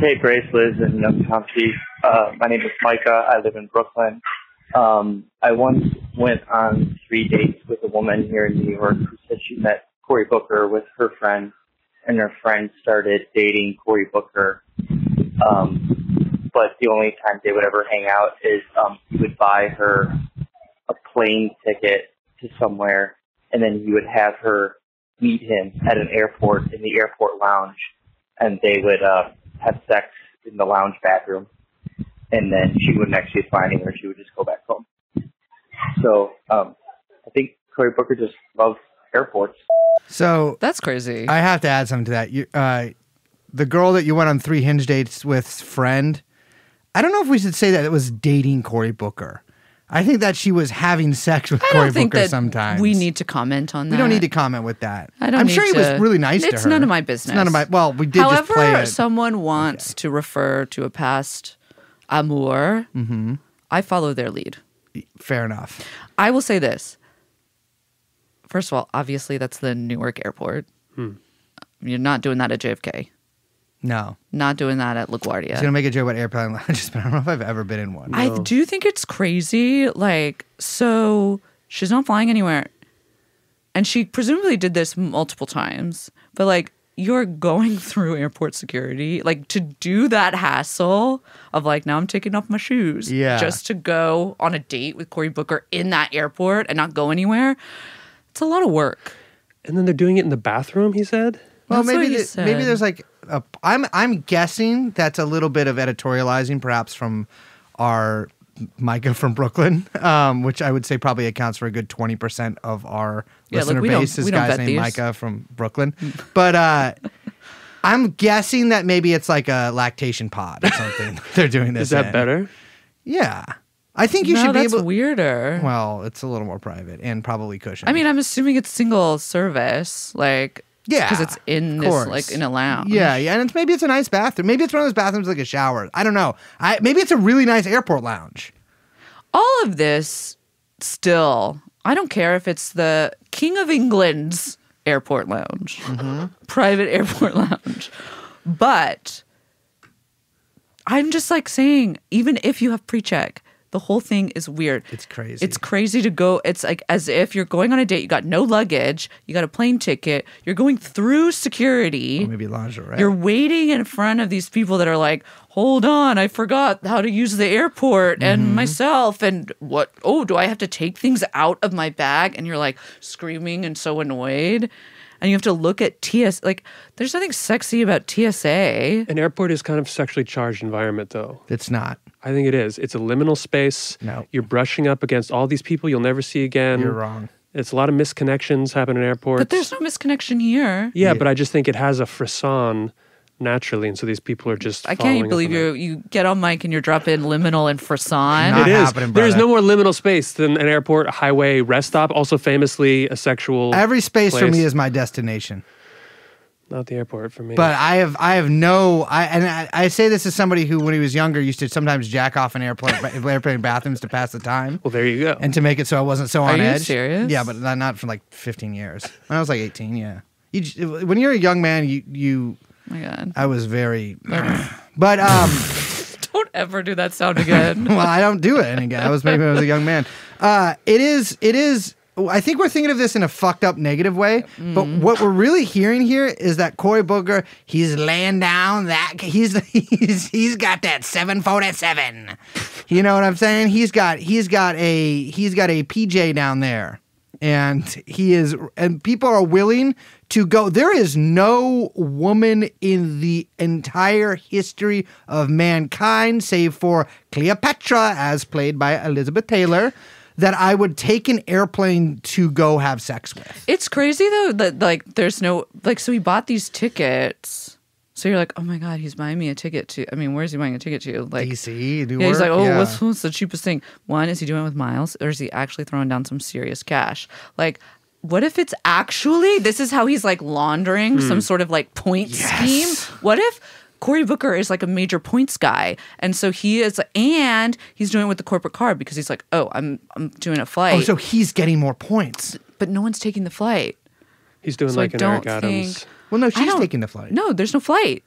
Hey, Grace, Liz, and Young Tomsky. My name is Micah. I live in Brooklyn. I once went on 3 dates with a woman here in New York who said she met Cory Booker with her friend, and her friend started dating Cory Booker. But the only time they would ever hang out is he would buy her a plane ticket to somewhere, and then he would have her meet him at an airport in the airport lounge, and they would have sex in the lounge bathroom, and then she wouldn't actually fly anywhere. She would just go back home. So I think Cory Booker just loves airports. So that's crazy. I have to add something to that. The girl that you went on 3 hinge dates with, friend, I don't know if we should say that it was dating Cory Booker. I think that she was having sex with Cory Booker sometimes. We need to comment on that. We don't need to comment with that. I'm sure he was really nice to her. It's none of my business. It's none of my. Well, we did just play it. However, someone wants to refer to a past amour, I follow their lead. Fair enough. I will say this. First of all, obviously that's the Newark airport. You're not doing that at JFK. No. Not doing that at LaGuardia. I was going to make a joke about airplane lounges, but I don't know if I've ever been in one. I do think it's crazy. Like, so she's not flying anywhere. And she presumably did this multiple times. But, like, you're going through airport security. Like, to do that hassle of, like, now I'm taking off my shoes. Yeah. Just to go on a date with Cory Booker in that airport and not go anywhere. It's a lot of work. And then they're doing it in the bathroom, he said? Well, maybe there's like I'm guessing that's a little bit of editorializing, perhaps from our Micah from Brooklyn, which I would say probably accounts for a good 20% of our listener base. This guy's named Micah from Brooklyn, but I'm guessing that maybe it's like a lactation pod or something. They're doing this. Is that better? Yeah. I think you should be able. That's weirder. Well, it's a little more private and probably cushioned. I mean, I'm assuming it's single service, like. Yeah, because it's in this, like, in a lounge. Yeah, and maybe it's a nice bathroom. Maybe it's one of those bathrooms like a shower. I don't know. Maybe it's a really nice airport lounge. All of this, still, I don't care if it's the King of England's airport lounge, private airport lounge, but I'm just like saying, even if you have pre-check, the whole thing is weird. It's crazy. It's crazy to go. It's like as if you're going on a date. You got no luggage. You got a plane ticket. You're going through security. Or maybe lingerie. You're waiting in front of these people that are like, hold on, I forgot how to use the airport and myself. And what? Oh, do I have to take things out of my bag? And you're like screaming and so annoyed. And you have to look at TSA. Like, there's nothing sexy about TSA. An airport is kind of sexually charged environment, though. It's not. I think it is. It's a liminal space. No. You're brushing up against all these people you'll never see again. You're wrong. It's a lot of misconnections happen in airports. But there's no misconnection here. Yeah, but I just think it has a frisson naturally, and so these people are just I can't believe you get on mic and you're dropping liminal and frisson. Not it is. happening, There is brother. no more liminal space than an airport, highway, rest stop, also famously a sexual Every space for place. me is my destination. Not the airport for me. But I say this as somebody who, when he was younger, used to sometimes jack off in airplane bathrooms to pass the time. Well, there you go. And to make it so I wasn't so on Are you edge. serious? Yeah, but not for like 15 years. When I was like 18, yeah. When you're a young man, you Oh my God. I was very, but Don't ever do that sound again. well, I don't do it again. I was maybe when I was a young man. It is. I think we're thinking of this in a fucked up negative way, but what we're really hearing here is that Cory Booker, he's laying down that he's got that 747. You know what I'm saying? He's got a PJ down there, and people are willing to go. There is no woman in the entire history of mankind, save for Cleopatra, as played by Elizabeth Taylor, that I would take an airplane to go have sex with. It's crazy though that like there's no like so he bought these tickets. So you're like, oh my God, he's buying me a ticket to. I mean, where's he buying a ticket to? Like DC, yeah, he's like, oh, what's the cheapest thing? One, is he doing it with miles, or is he actually throwing down some serious cash? Like, what if it's actually this is how he's like laundering some sort of like point scheme? What if Cory Booker is like a major points guy, and so he's doing it with the corporate card because he's like, oh, I'm doing a flight. Oh, so he's getting more points, but no one's taking the flight. He's doing So like I an don't Eric Adams. Well, no, she's taking the flight. No, there's no flight.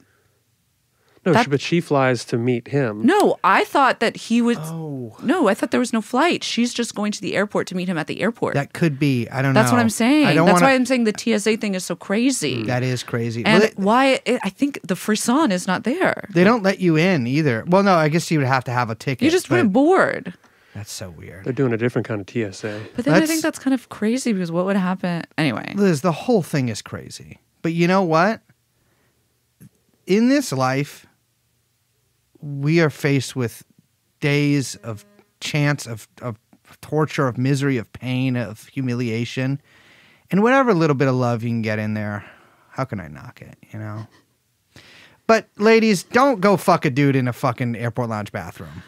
No, That- but she flies to meet him. No, I thought that he would. Oh. No, I thought there was no flight. She's just going to the airport to meet him at the airport. That could be. I don't know. That's what I'm saying. I don't That's wanna, why I'm saying the TSA thing is so crazy. That is crazy. And Well, why I think the frisson is not there. they don't let you in either. Well, no, I guess you would have to have a ticket. You just wouldn't board. That's so weird. They're doing a different kind of TSA. But then I think that's kind of crazy because what would happen anyway? Liz, the whole thing is crazy. But you know what? In this life, we are faced with days of chance of torture, of misery, of pain, of humiliation. And whatever little bit of love you can get in there, how can I knock it, you know? But ladies, don't go fuck a dude in a fucking airport lounge bathroom.